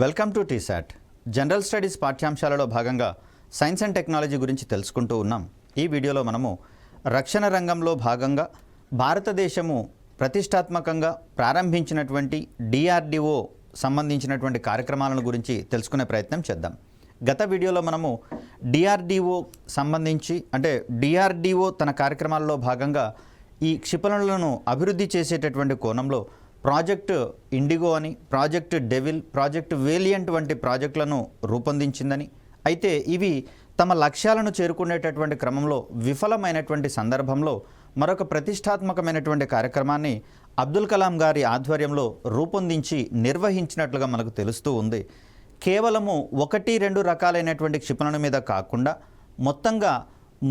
Welcome to TSAT. General studies పాఠ్యాంశాలలో భాగంగా science and technology గురించి తెలుసుకుంటూ ఉన్నాం. ఈ వీడియోలో మనము రక్షణ రంగంలో భాగంగా భారతదేశము ప్రతిష్టాత్మకంగా ప్రారంభించినటువంటి డిఆర్డిఓ సంబంధించినటువంటి కార్యక్రమాలను గురించి తెలుసుకునే ప్రయత్నం చేద్దాం. గత వీడియోలో మనము డిఆర్డిఓ సంబంధించి డిఆర్డిఓ తన కార్యక్రమాల్లో భాగంగా ఈ క్షిపణులను అభివృద్ధి చేసేటటువంటి కోణంలో ప్రాజెక్ట్ ఇండిగో అని, ప్రాజెక్ట్ డెవిల్, ప్రాజెక్ట్ వేలియంట్ వంటి ప్రాజెక్టులను రూపొందించిందని, అయితే ఇవి తమ లక్ష్యాలను చేరుకునేటటువంటి క్రమంలో విఫలమైనటువంటి సందర్భంలో మరొక ప్రతిష్టాత్మకమైనటువంటి కార్యక్రమాన్ని అబ్దుల్ కలాం గారి ఆధ్వర్యంలో రూపొందించి నిర్వహించినట్లుగా మనకు తెలుస్తూ ఉంది. కేవలము 1-2 రకాలైనటువంటి క్షిపణుల మీద కాకుండా మొత్తంగా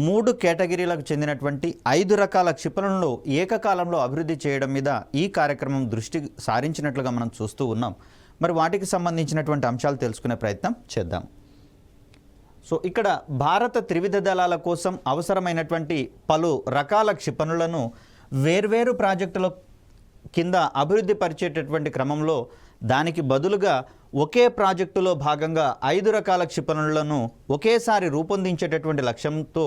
3 కేటగిరీలకు చెందినటువంటి 5 రకాల క్షిపణులను ఏకకాలంలో అభివృద్ధి చేయడం మీద ఈ కార్యక్రమం దృష్టి సారించినట్లుగా మనం చూస్తూ ఉన్నాం. మరి వాటికి సంబంధించినటువంటి అంశాలు తెలుసుకునే ప్రయత్నం చేద్దాం. సో ఇక్కడ భారత త్రివిధ దళాల కోసం అవసరమైనటువంటి పలు రకాల క్షిపణులను వేర్వేరు ప్రాజెక్టుల కింద అభివృద్ధి పరిచేటటువంటి క్రమంలో దానికి బదులుగా ఒకే ప్రాజెక్టులో భాగంగా 5 రకాల క్షిపణులను ఒకేసారి రూపొందించేటటువంటి లక్ష్యంతో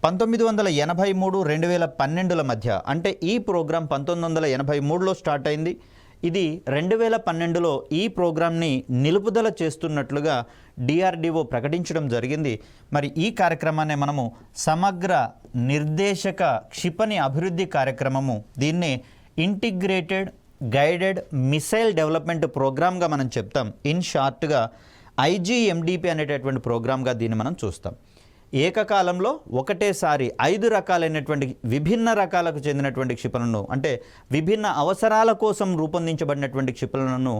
1983-2012 మధ్య, అంటే ఈ ప్రోగ్రాం 1983లో స్టార్ట్ అయింది. ఇది 2012లో ఈ ప్రోగ్రాంని నిలుపుదల చేస్తున్నట్లుగా డిఆర్డిఓ ప్రకటించడం జరిగింది. మరి ఈ కార్యక్రమాన్ని మనము సమగ్ర నిర్దేశక క్షిపణి అభివృద్ధి కార్యక్రమము, దీన్నే ఇంటిగ్రేటెడ్ గైడెడ్ మిసైల్ డెవలప్మెంట్ ప్రోగ్రామ్గా మనం చెప్తాం. ఇన్ షార్ట్గా ఐజీఎండిపి అనేటటువంటి ప్రోగ్రామ్గా దీన్ని మనం చూస్తాం. ఏకకాలంలో ఒకటేసారి 5 రకాలైనటువంటి విభిన్న రకాలకు చెందినటువంటి క్షిపణులను, అంటే విభిన్న అవసరాల కోసం రూపొందించబడినటువంటి క్షిపణులను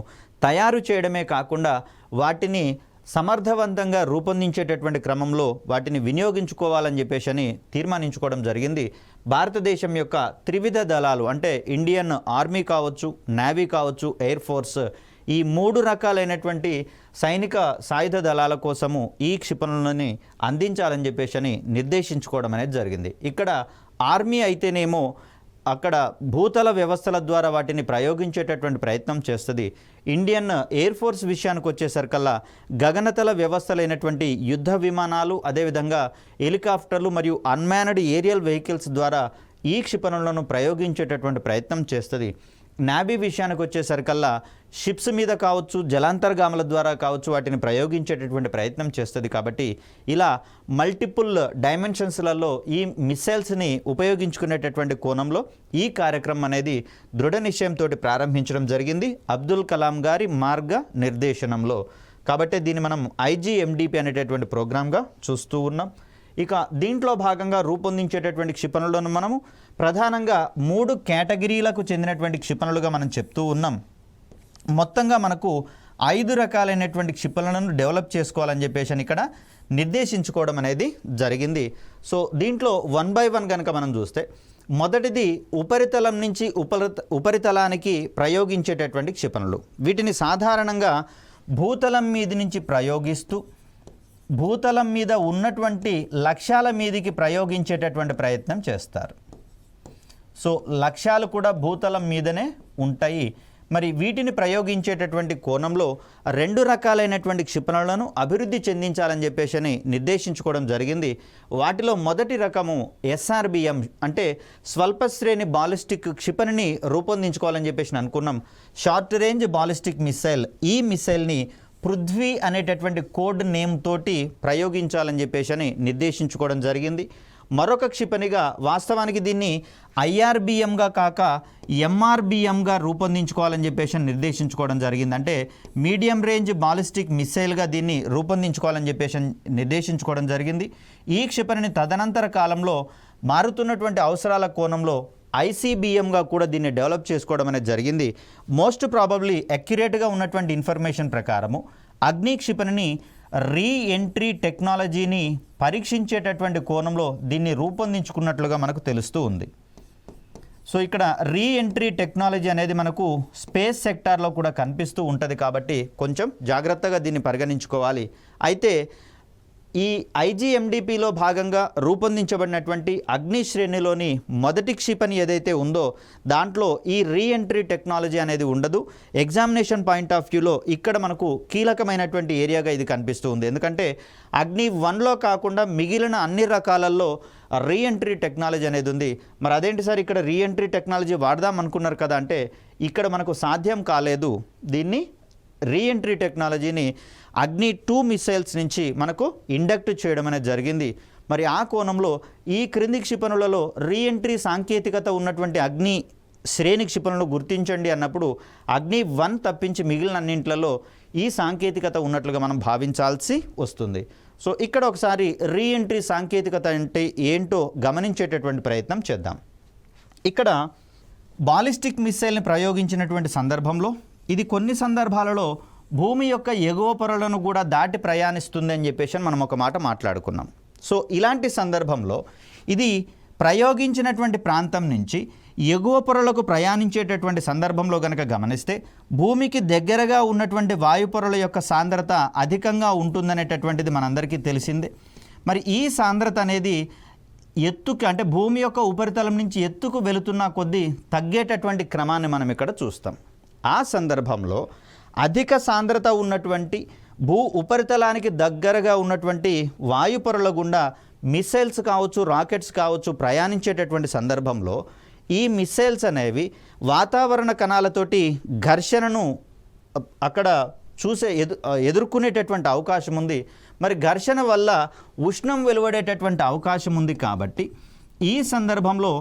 తయారు చేయడమే కాకుండా వాటిని సమర్థవంతంగా రూపొందించేటటువంటి క్రమంలో వాటిని వినియోగించుకోవాలని చెప్పేసి తీర్మానించుకోవడం జరిగింది. భారతదేశం యొక్క త్రివిధ దళాలు, అంటే ఇండియన్ ఆర్మీ కావచ్చు, నేవీ కావచ్చు, ఎయిర్ ఫోర్స్, ఈ 3 రకాలైనటువంటి సైనిక సాయుధ దళాల కోసము ఈ క్షిపణులని అందించాలని చెప్పేసి నిర్దేశించుకోవడం అనేది జరిగింది. ఇక్కడ ఆర్మీ అయితేనేమో అక్కడ భూతల వ్యవస్థల ద్వారా వాటిని ప్రయోగించేటటువంటి ప్రయత్నం చేస్తుంది. ఇండియన్ ఎయిర్ ఫోర్స్ విషయానికి వచ్చేసరికల్లా గగనతల వ్యవస్థలైనటువంటి యుద్ధ విమానాలు, అదేవిధంగా హెలికాప్టర్లు మరియు అన్మాన్డ్ ఏరియల్ వెహికల్స్ ద్వారా ఈ క్షిపణులను ప్రయోగించేటటువంటి ప్రయత్నం చేస్తుంది. నేవీ విషయానికి వచ్చేసరికల్లా షిప్స్ మీద కావచ్చు, జలాంతర్గాముల ద్వారా కావచ్చు వాటిని ప్రయోగించేటటువంటి ప్రయత్నం చేస్తుంది. కాబట్టి ఇలా మల్టిపుల్ డైమెన్షన్స్లలో ఈ మిసైల్స్ని ఉపయోగించుకునేటటువంటి కోణంలో ఈ కార్యక్రమం అనేది దృఢ నిశ్చయంతో ప్రారంభించడం జరిగింది అబ్దుల్ కలాం గారి మార్గ నిర్దేశనంలో. కాబట్టి దీన్ని మనం ఐజీఎండిపి అనేటటువంటి ప్రోగ్రామ్గా చూస్తూ ఉన్నాం. ఇక దీంట్లో భాగంగా రూపొందించేటటువంటి క్షిపణులను మనము ప్రధానంగా 3 కేటగిరీలకు చెందినటువంటి క్షిపణులుగా మనం చెప్తూ ఉన్నాం. మొత్తంగా మనకు 5 రకాలైనటువంటి క్షిపణులను డెవలప్ చేసుకోవాలని చెప్పేసి ఇక్కడ నిర్దేశించుకోవడం అనేది జరిగింది. సో దీంట్లో 1 by 1 కనుక మనం చూస్తే, మొదటిది ఉపరితలం నుంచి ఉపరితలానికి ప్రయోగించేటటువంటి క్షిపణులు. వీటిని సాధారణంగా భూతలం మీద నుంచి ప్రయోగిస్తూ భూతలం మీద ఉన్నటువంటి లక్ష్యాల మీదికి ప్రయోగించేటటువంటి ప్రయత్నం చేస్తారు. సో లక్ష్యాలు కూడా భూతలం మీదనే ఉంటాయి. మరి వీటిని ప్రయోగించేటటువంటి కోణంలో 2 రకాలైనటువంటి క్షిపణులను అభివృద్ధి చెందించాలని చెప్పేసి నిర్దేశించుకోవడం జరిగింది. వాటిలో మొదటి రకము ఎస్ఆర్బిఎం, అంటే స్వల్ప శ్రేణి బాలిస్టిక్ క్షిపణిని రూపొందించుకోవాలని చెప్పేసి అనుకున్నాం. షార్ట్ రేంజ్ బాలిస్టిక్ మిసైల్, ఈ మిసైల్ని పృథ్వీ అనేటటువంటి కోడ్ నేమ్ తోటి ప్రయోగించాలని చెప్పేసి నిర్దేశించుకోవడం జరిగింది. మరొక క్షిపణిగా వాస్తవానికి దీన్ని ఐఆర్బిఎంగా కాక ఎంఆర్బిఎంగా రూపొందించుకోవాలని చెప్పేసి నిర్దేశించుకోవడం జరిగింది. అంటే మీడియం రేంజ్ బాలిస్టిక్ మిసైల్గా దీన్ని రూపొందించుకోవాలని చెప్పేసి నిర్దేశించుకోవడం జరిగింది. ఈ క్షిపణిని తదనంతర కాలంలో మారుతున్నటువంటి అవసరాల కోణంలో ఐసీబీఎంగా కూడా దీన్ని డెవలప్ చేసుకోవడం అనేది జరిగింది. మోస్ట్ ప్రాబబ్లీ అక్యురేట్గా ఉన్నటువంటి ఇన్ఫర్మేషన్ ప్రకారము అగ్ని క్షిపణిని రీఎంట్రీ టెక్నాలజీని పరీక్షించేటటువంటి కోణంలో దీన్ని రూపొందించుకున్నట్లుగా మనకు తెలుస్తూ ఉంది. సో ఇక్కడ రీఎంట్రీ టెక్నాలజీ అనేది మనకు స్పేస్ సెక్టార్లో కూడా కనిపిస్తూ ఉంటుంది. కాబట్టి కొంచెం జాగ్రత్తగా దీన్ని పరిగణించుకోవాలి. అయితే ఈ ఐజీఎండిపిలో భాగంగా రూపొందించబడినటువంటి అగ్ని శ్రేణిలోని మొదటి క్షిపణి ఏదైతే ఉందో దాంట్లో ఈ రీఎంట్రీ టెక్నాలజీ అనేది ఉండదు. ఎగ్జామినేషన్ పాయింట్ ఆఫ్ వ్యూలో ఇక్కడ మనకు కీలకమైనటువంటి ఏరియాగా ఇది కనిపిస్తూ ఉంది. ఎందుకంటే అగ్ని 1లో కాకుండా మిగిలిన అన్ని రకాలలో రీఎంట్రీ టెక్నాలజీ అనేది ఉంది. మరి అదేంటి సార్ ఇక్కడ రీఎంట్రీ టెక్నాలజీ వాడదాం అనుకున్నారు కదా అంటే ఇక్కడ మనకు సాధ్యం కాలేదు. దీన్ని రీఎంట్రీ టెక్నాలజీని అగ్ని 2 మిసైల్స్ నుంచి మనకు ఇండక్ట్ చేయడం అనేది జరిగింది. మరి ఆ కోణంలో ఈ క్రింది క్షిపణులలో రీఎంట్రీ సాంకేతికత ఉన్నటువంటి అగ్ని శ్రేణి క్షిపణులను గుర్తించండి అన్నప్పుడు అగ్ని 1 తప్పించి మిగిలిన అన్నింట్లలో ఈ సాంకేతికత ఉన్నట్లుగా మనం భావించాల్సి వస్తుంది. సో ఇక్కడ ఒకసారి రీఎంట్రీ సాంకేతికత అంటే ఏంటో గమనించేటటువంటి ప్రయత్నం చేద్దాం. ఇక్కడ బాలిస్టిక్ మిసైల్ని ప్రయోగించినటువంటి సందర్భంలో ఇది కొన్ని సందర్భాలలో భూమి యొక్క ఎగువ పొరలను కూడా దాటి ప్రయాణిస్తుంది అని చెప్పేసి మనం ఒక మాట మాట్లాడుకున్నాం. సో ఇలాంటి సందర్భంలో ఇది ప్రయోగించినటువంటి ప్రాంతం నుంచి ఎగువ పొరలకు ప్రయాణించేటటువంటి సందర్భంలో కనుక గమనిస్తే భూమికి దగ్గరగా ఉన్నటువంటి వాయు పొరల యొక్క సాంద్రత అధికంగా ఉంటుందనేటటువంటిది మనందరికీ తెలిసిందే. మరి ఈ సాంద్రత అనేది ఎత్తుకి అంటే భూమి యొక్క ఉపరితలం నుంచి ఎత్తుకు వెళుతున్న కొద్దీ తగ్గేటటువంటి క్రమాన్ని మనం ఇక్కడ చూస్తాం. ఆ సందర్భంలో అధిక సాంద్రత ఉన్నటువంటి భూ ఉపరితలానికి దగ్గరగా ఉన్నటువంటి వాయు పొరల గుండా మిసైల్స్ కావచ్చు, రాకెట్స్ కావచ్చు ప్రయాణించేటటువంటి సందర్భంలో ఈ మిసైల్స్ అనేవి వాతావరణ కణాలతోటి ఘర్షణను అక్కడ ఎదుర్కొనేటటువంటి అవకాశం ఉంది. మరి ఘర్షణ వల్ల ఉష్ణం వెలువడేటటువంటి అవకాశం ఉంది. కాబట్టి ఈ సందర్భంలో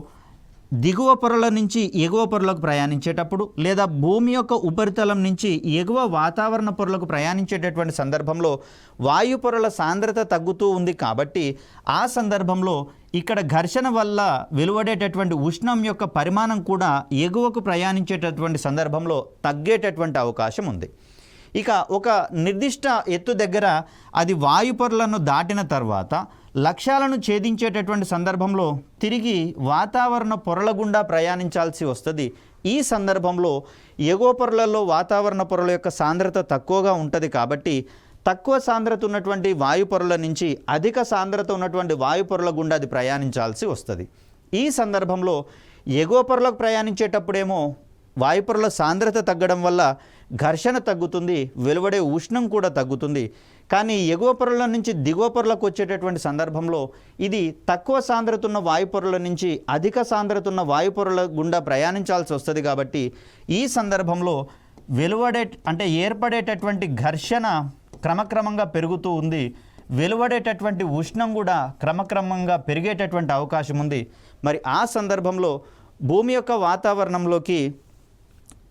దిగువ పొరల నుంచి ఎగువ పొరలకు ప్రయాణించేటప్పుడు లేదా భూమి యొక్క ఉపరితలం నుంచి ఎగువ వాతావరణ పొరలకు ప్రయాణించేటటువంటి సందర్భంలో వాయు పొరల సాంద్రత తగ్గుతూ ఉంది. కాబట్టి ఆ సందర్భంలో ఇక్కడ ఘర్షణ వల్ల వెలువడేటటువంటి ఉష్ణం యొక్క పరిమాణం కూడా ఎగువకు ప్రయాణించేటటువంటి సందర్భంలో తగ్గేటటువంటి అవకాశం ఉంది. ఇక ఒక నిర్దిష్ట ఎత్తు దగ్గర అది వాయు పొరలను దాటిన తర్వాత లక్ష్యాలను ఛేదించేటటువంటి సందర్భంలో తిరిగి వాతావరణ పొరల గుండా ప్రయాణించాల్సి వస్తుంది. ఈ సందర్భంలో ఎగువ పొరలలో వాతావరణ పొరల యొక్క సాంద్రత తక్కువగా ఉంటుంది. కాబట్టి తక్కువ సాంద్రత ఉన్నటువంటి వాయు పొరల నుంచి అధిక సాంద్రత ఉన్నటువంటి వాయు పొరల గుండా అది ప్రయాణించాల్సి వస్తుంది. ఈ సందర్భంలో ఎగువ పొరలకు ప్రయాణించేటప్పుడేమో వాయు పొరల సాంద్రత తగ్గడం వల్ల ఘర్షణ తగ్గుతుంది, వెలువడే ఉష్ణం కూడా తగ్గుతుంది. కానీ ఎగువ పొరల నుంచి దిగువ పొరలకు వచ్చేటటువంటి సందర్భంలో ఇది తక్కువ సాంద్రత ఉన్న వాయు పొరల నుంచి అధిక సాంద్రత ఉన్న వాయు పొరల గుండా ప్రయాణించాల్సి వస్తుంది. కాబట్టి ఈ సందర్భంలో ఏర్పడేటటువంటి ఘర్షణ క్రమక్రమంగా పెరుగుతూ ఉంది. వెలువడేటటువంటి ఉష్ణం కూడా క్రమక్రమంగా పెరిగేటటువంటి అవకాశం ఉంది. మరి ఆ సందర్భంలో భూమి యొక్క వాతావరణంలోకి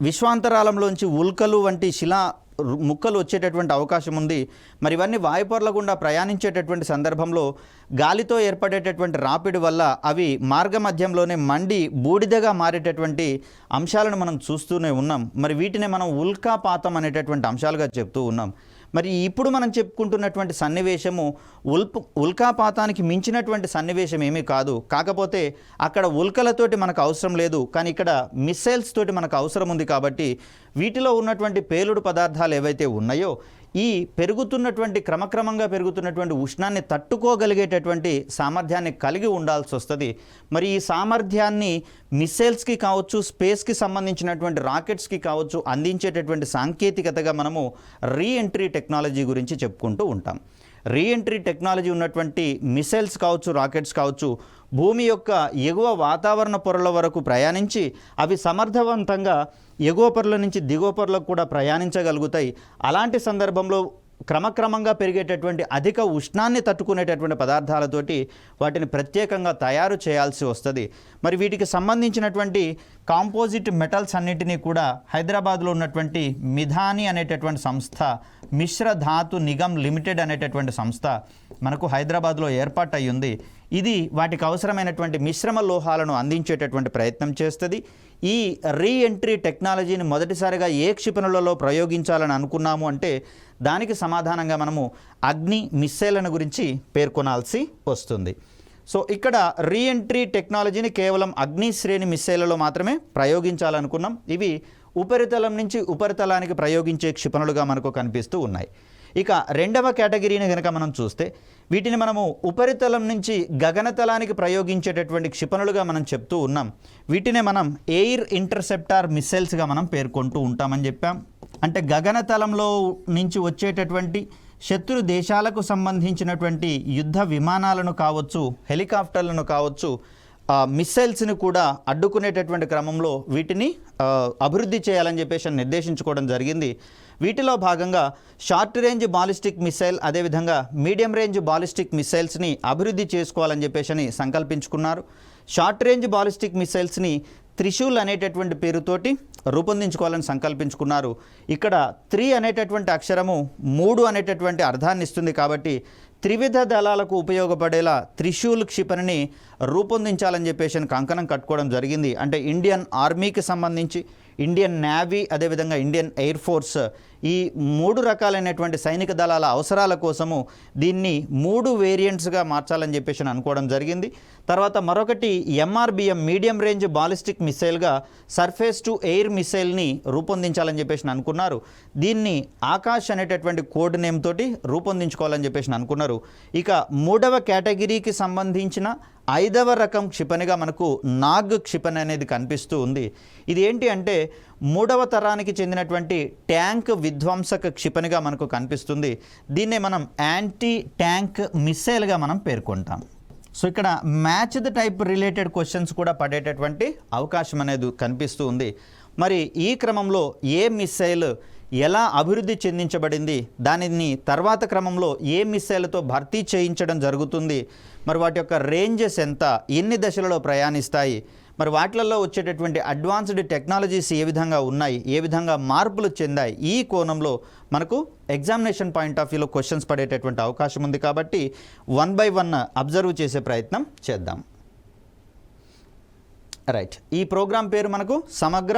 విశ్వాంతరాలంలోంచి ఉల్కలు వంటి శిలా ముక్కలు వచ్చేటటువంటి అవకాశం ఉంది. మరి ఇవన్నీ వాయుపొరల గుండా ప్రయాణించేటటువంటి సందర్భంలో గాలితో ఏర్పడేటటువంటి రాపిడి వల్ల అవి మార్గ మధ్యంలోనే మండి బూడిదగా మారేటటువంటి అంశాలను మనం చూస్తూనే ఉన్నాం. మరి వీటిని మనం ఉల్కాపాతం అనేటటువంటి అంశాలుగా చెప్తూ ఉన్నాం. మరి ఇప్పుడు మనం చెప్పుకుంటున్నటువంటి సన్నివేశము ఉల్కాపాతానికి మించినటువంటి సన్నివేశం ఏమీ కాదు. కాకపోతే అక్కడ ఉల్కలతోటి మనకు అవసరం లేదు, కానీ ఇక్కడ మిస్సైల్స్ తోటి మనకు అవసరం ఉంది. కాబట్టి వీటిలో ఉన్నటువంటి పేలుడు పదార్థాలు ఏవైతే ఉన్నాయో ఈ క్రమక్రమంగా పెరుగుతున్నటువంటి ఉష్ణాన్ని తట్టుకోగలిగేటటువంటి సామర్థ్యాన్ని కలిగి ఉండాల్సి వస్తుంది. మరి ఈ సామర్థ్యాన్ని మిస్సైల్స్కి కావచ్చు, స్పేస్కి సంబంధించినటువంటి రాకెట్స్కి కావచ్చు అందించేటటువంటి సాంకేతికతగా మనము రీఎంట్రీ టెక్నాలజీ గురించి చెప్పుకుంటూ ఉంటాం. రీఎంట్రీ టెక్నాలజీ ఉన్నటువంటి మిసైల్స్ కావచ్చు, రాకెట్స్ కావచ్చు భూమి యొక్క ఎగువ వాతావరణ పొరల వరకు ప్రయాణించి అవి సమర్థవంతంగా ఎగువ పొరల నుంచి దిగువ పొరలకు కూడా ప్రయాణించగలుగుతాయి. అలాంటి సందర్భంలో క్రమక్రమంగా పెరిగేటటువంటి అధిక ఉష్ణాన్ని తట్టుకునేటటువంటి పదార్థాలతోటి వాటిని ప్రత్యేకంగా తయారు చేయాల్సి వస్తుంది. మరి వీటికి సంబంధించినటువంటి కాంపోజిట్ మెటల్స్ అన్నిటినీ కూడా హైదరాబాద్లో ఉన్నటువంటి మిధాని అనేటటువంటి సంస్థ, మిశ్ర ధాతు నిగమ్ లిమిటెడ్ అనేటటువంటి సంస్థ మనకు హైదరాబాద్లో ఏర్పాటు అయ్యింది. ఇది వాటికి అవసరమైనటువంటి మిశ్రమ లోహాలను అందించేటటువంటి ప్రయత్నం చేస్తుంది. ఈ రీఎంట్రీ టెక్నాలజీని మొదటిసారిగా ఏ క్షిపణులలో ప్రయోగించాలని అనుకున్నాము అంటే దానికి సమాధానంగా మనము అగ్ని మిస్సైళ్లను గురించి పేర్కొనాల్సి వస్తుంది. సో ఇక్కడ రీఎంట్రీ టెక్నాలజీని కేవలం అగ్ని శ్రేణి మిస్సైళ్లలో మాత్రమే ప్రయోగించాలనుకున్నాం. ఇవి ఉపరితలం నుంచి ఉపరితలానికి ప్రయోగించే క్షిపణులుగా మనకు కనిపిస్తూ ఉన్నాయి. ఇక రెండవ కేటగిరీని కనుక మనం చూస్తే వీటిని మనము ఉపరితలం నుంచి గగనతలానికి ప్రయోగించేటటువంటి క్షిపణులుగా మనం చెప్తూ ఉన్నాం. వీటినే మనం ఎయిర్ ఇంటర్సెప్టార్ మిస్సైల్స్గా మనం పేర్కొంటూ ఉంటామని చెప్పాం. అంటే గగనతలంలో నుంచి వచ్చేటటువంటి శత్రు దేశాలకు సంబంధించినటువంటి యుద్ధ విమానాలను కావచ్చు, హెలికాప్టర్లను కావచ్చు, మిస్సైల్స్ని కూడా అడ్డుకునేటటువంటి క్రమంలో వీటిని అభివృద్ధి చేయాలని చెప్పేసి నిర్దేశించుకోవడం జరిగింది. వీటిలో భాగంగా షార్ట్ రేంజ్ బాలిస్టిక్ మిసైల్, అదేవిధంగా మీడియం రేంజ్ బాలిస్టిక్ మిసైల్స్ని అభివృద్ధి చేసుకోవాలని చెప్పేసి సంకల్పించుకున్నారు. షార్ట్ రేంజ్ బాలిస్టిక్ మిసైల్స్ని త్రిశూల్ అనేటటువంటి పేరుతోటి రూపొందించుకోవాలని సంకల్పించుకున్నారు. ఇక్కడ 3 అనేటటువంటి అక్షరము 3 అనేటటువంటి అర్థాన్ని ఇస్తుంది కాబట్టి త్రివిధ దళాలకు ఉపయోగపడేలా త్రిశూల్ క్షిపణిని రూపొందించాలని చెప్పేసి కంకణం కట్టుకోవడం జరిగింది. అంటే ఇండియన్ ఆర్మీకి సంబంధించి, ఇండియన్ నేవీ, అదేవిధంగా ఇండియన్ ఎయిర్ ఫోర్స్, ఈ 3 రకాలైనటువంటి సైనిక దళాల అవసరాల కోసము దీన్ని 3 వేరియంట్స్గా మార్చాలని చెప్పేసి అనుకోవడం జరిగింది. తర్వాత మరొకటి ఎంఆర్బిఎం, మీడియం రేంజ్ బాలిస్టిక్ మిసైల్గా సర్ఫేస్ టు ఎయిర్ మిసైల్ని రూపొందించాలని చెప్పేసి అనుకున్నారు. దీన్ని ఆకాష్ అనేటటువంటి కోడ్ నేమ్ తోటి రూపొందించుకోవాలని చెప్పేసి అనుకున్నారు. ఇక 3వ కేటగిరీకి సంబంధించిన 5వ రకం క్షిపణిగా మనకు నాగ్ క్షిపణి అనేది కనిపిస్తూ ఉంది. ఇది ఏంటి అంటే 3వ తరానికి చెందినటువంటి ట్యాంక్ విధ్వంసక క్షిపణిగా మనకు కనిపిస్తుంది. దీన్నే మనం యాంటీ ట్యాంక్ మిస్సైల్గా మనం పేర్కొంటాం. సో ఇక్కడ match the type related questions కూడా పడేటటువంటి అవకాశం అనేది కనిపిస్తూ ఉంది. మరి ఈ క్రమంలో ఏ మిస్సైల్ ఎలా అభివృద్ధి చెందించబడింది, దానిని తర్వాత క్రమంలో ఏ మిస్సైల్తో భర్తీ చేయించడం జరుగుతుంది, మరి వాటి యొక్క రేంజెస్ ఎంత, ఎన్ని దశలలో ప్రయాణిస్తాయి, మరి వాటిలలో వచ్చేటటువంటి అడ్వాన్స్డ్ టెక్నాలజీస్ ఏ విధంగా ఉన్నాయి, ఏ విధంగా మార్పులు చెందాయి, ఈ కోణంలో మనకు ఎగ్జామినేషన్ పాయింట్ ఆఫ్ వ్యూలో క్వశ్చన్స్ పడేటటువంటి అవకాశం ఉంది. కాబట్టి 1 by 1 అబ్జర్వ్ చేసే ప్రయత్నం చేద్దాం. రైట్, ఈ ప్రోగ్రాం పేరు మనకు సమగ్ర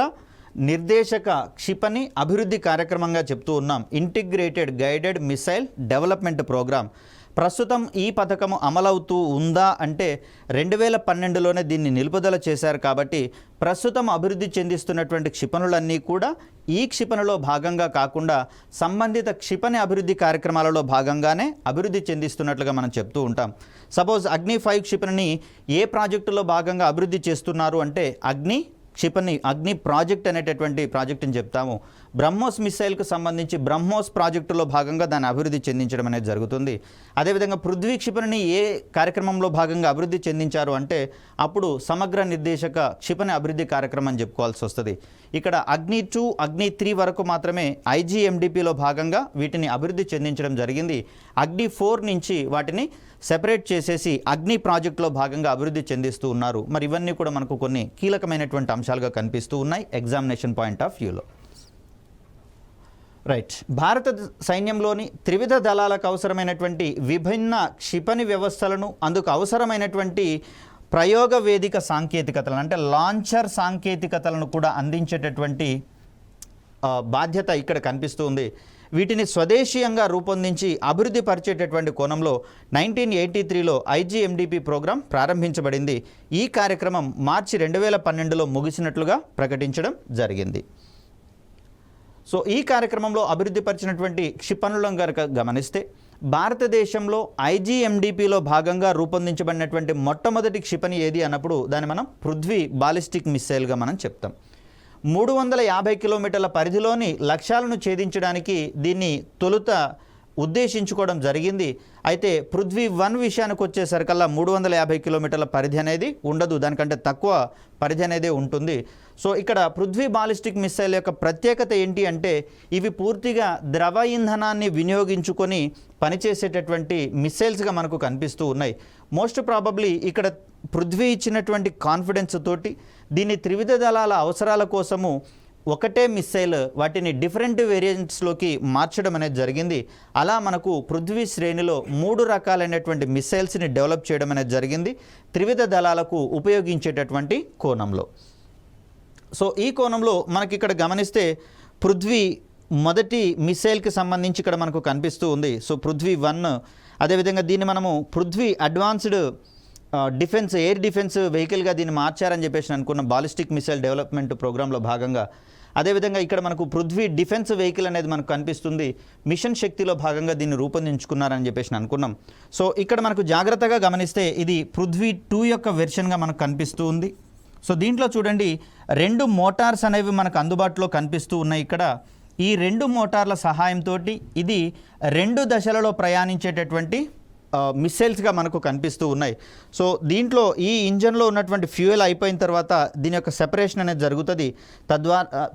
నిర్దేశక క్షిపణి అభివృద్ధి కార్యక్రమంగా చెప్తూ ఉన్నాం. Integrated guided missile development program. ప్రస్తుతం ఈ పథకం అమలవుతూ ఉందా అంటే 2012లోనే దీన్ని నిలుపుదల చేశారు. కాబట్టి ప్రస్తుతం అభివృద్ధి చెందిస్తున్నటువంటి క్షిపణులన్నీ కూడా ఈ క్షిపణిలో భాగంగా కాకుండా సంబంధిత క్షిపణి అభివృద్ధి కార్యక్రమాలలో భాగంగానే అభివృద్ధి చెందిస్తున్నట్లుగా మనం చెప్తూ ఉంటాం. సపోజ్ అగ్ని 5 క్షిపణిని ఏ ప్రాజెక్టులో భాగంగా అభివృద్ధి చేస్తున్నారు అంటే అగ్ని ప్రాజెక్ట్ అనేటటువంటి ప్రాజెక్టుని చెప్తాము. బ్రహ్మోస్ మిసైల్కు సంబంధించి బ్రహ్మోస్ ప్రాజెక్టులో భాగంగా దాన్ని అభివృద్ధి చెందించడం అనేది జరుగుతుంది. అదేవిధంగా పృథ్వీ క్షిపణిని ఏ కార్యక్రమంలో భాగంగా అభివృద్ధి చెందించారు అంటే అప్పుడు సమగ్ర నిర్దేశక క్షిపణి అభివృద్ధి కార్యక్రమం అని చెప్పుకోవాల్సి వస్తుంది. ఇక్కడ అగ్ని 2, అగ్ని 3 వరకు మాత్రమే IGMDPలో భాగంగా వీటిని అభివృద్ధి చెందించడం జరిగింది. అగ్ని 4 నుంచి వాటిని సెపరేట్ చేసేసి అగ్ని ప్రాజెక్టులో భాగంగా అభివృద్ధి చెందిస్తూ ఉన్నారు. మరి ఇవన్నీ కూడా మనకు కొన్ని కీలకమైనటువంటి అంశాలుగా కనిపిస్తూ ఉన్నాయి ఎగ్జామినేషన్ పాయింట్ ఆఫ్ వ్యూలో. రైట్, భారత సైన్యంలోని త్రివిధ దళాలకు అవసరమైనటువంటి విభిన్న క్షిపణి వ్యవస్థలను, అందుకు అవసరమైనటువంటి ప్రయోగ వేదిక సాంకేతికతలను అంటే లాంచర్ సాంకేతికతలను కూడా అందించేటటువంటి బాధ్యత ఇక్కడ కనిపిస్తూ ఉంది. వీటిని స్వదేశీయంగా రూపొందించి అభివృద్ధి పరిచేటటువంటి కోణంలో 1983లో IGMDP ప్రోగ్రాం ప్రారంభించబడింది. ఈ కార్యక్రమం మార్చి 2012లో ముగిసినట్లుగా ప్రకటించడం జరిగింది. సో ఈ కార్యక్రమంలో అభివృద్ధి పరిచినటువంటి క్షిపణులను కనుక గమనిస్తే భారతదేశంలో IGMDPలో భాగంగా రూపొందించబడినటువంటి మొట్టమొదటి క్షిపణి ఏది అన్నప్పుడు దాన్ని మనం పృథ్వీ బాలిస్టిక్ మిసైల్గా మనం చెప్తాం. 350 కిలోమీటర్ల పరిధిలోని లక్ష్యాలను ఛేదించడానికి దీన్ని తొలుత ఉద్దేశించుకోవడం జరిగింది. అయితే పృథ్వీ 1 విషయానికి వచ్చేసరికల్లా 350 కిలోమీటర్ల పరిధి అనేది ఉండదు, దానికంటే తక్కువ పరిధి అనేది ఉంటుంది. సో ఇక్కడ పృథ్వీ బాలిస్టిక్ మిసైల్ యొక్క ప్రత్యేకత ఏంటి అంటే ఇవి పూర్తిగా ద్రవ ఇంధనాన్ని వినియోగించుకొని పనిచేసేటటువంటి మిసైల్స్గా మనకు కనిపిస్తూ ఉన్నాయి. మోస్ట్ ప్రాబబ్లీ ఇక్కడ పృథ్వీ ఇచ్చినటువంటి కాన్ఫిడెన్స్ తోటి దీన్ని త్రివిధ దళాల అవసరాల కోసము ఒకటే మిసైల్ వాటిని డిఫరెంట్ వేరియంట్స్లోకి మార్చడం అనేది జరిగింది. అలా మనకు పృథ్వీ శ్రేణిలో 3 రకాలైనటువంటి మిసైల్స్ని డెవలప్ చేయడం అనేది జరిగింది త్రివిధ దళాలకు ఉపయోగించేటటువంటి కోణంలో. సో ఈ కోణంలో మనకి ఇక్కడ గమనిస్తే పృథ్వీ మొదటి మిసైల్కి సంబంధించి ఇక్కడ మనకు కనిపిస్తూ ఉంది. సో పృథ్వీ 1, అదేవిధంగా దీన్ని మనము పృథ్వీ అడ్వాన్స్డ్ ఎయిర్ డిఫెన్స్ వెహికల్గా దీన్ని మార్చారని చెప్పేసి అనుకున్న బాలిస్టిక్ మిసైల్ డెవలప్మెంట్ ప్రోగ్రాంలో భాగంగా. అదేవిధంగా ఇక్కడ మనకు పృథ్వీ డిఫెన్స్ వెహికల్ అనేది మనకు కనిపిస్తుంది. మిషన్ శక్తిలో భాగంగా దీన్ని రూపొందించుకున్నారని చెప్పేసి అనుకున్నాం. సో ఇక్కడ మనకు జాగ్రత్తగా గమనిస్తే ఇది పృథ్వీ 2 యొక్క వెర్షన్గా మనకు కనిపిస్తూ ఉంది. సో దీంట్లో చూడండి 2 మోటార్స్ అనేవి మనకు అందుబాటులో కనిపిస్తూ ఉన్నాయి. ఇక్కడ ఈ 2 మోటార్ల సహాయంతో ఇది 2 దశలలో ప్రయాణించేటటువంటి మిస్సైల్స్గా మనకు కనిపిస్తూ ఉన్నాయి. సో దీంట్లో ఈ ఇంజన్లో ఉన్నటువంటి ఫ్యూయల్ అయిపోయిన తర్వాత దీని యొక్క సెపరేషన్ అనేది జరుగుతుంది.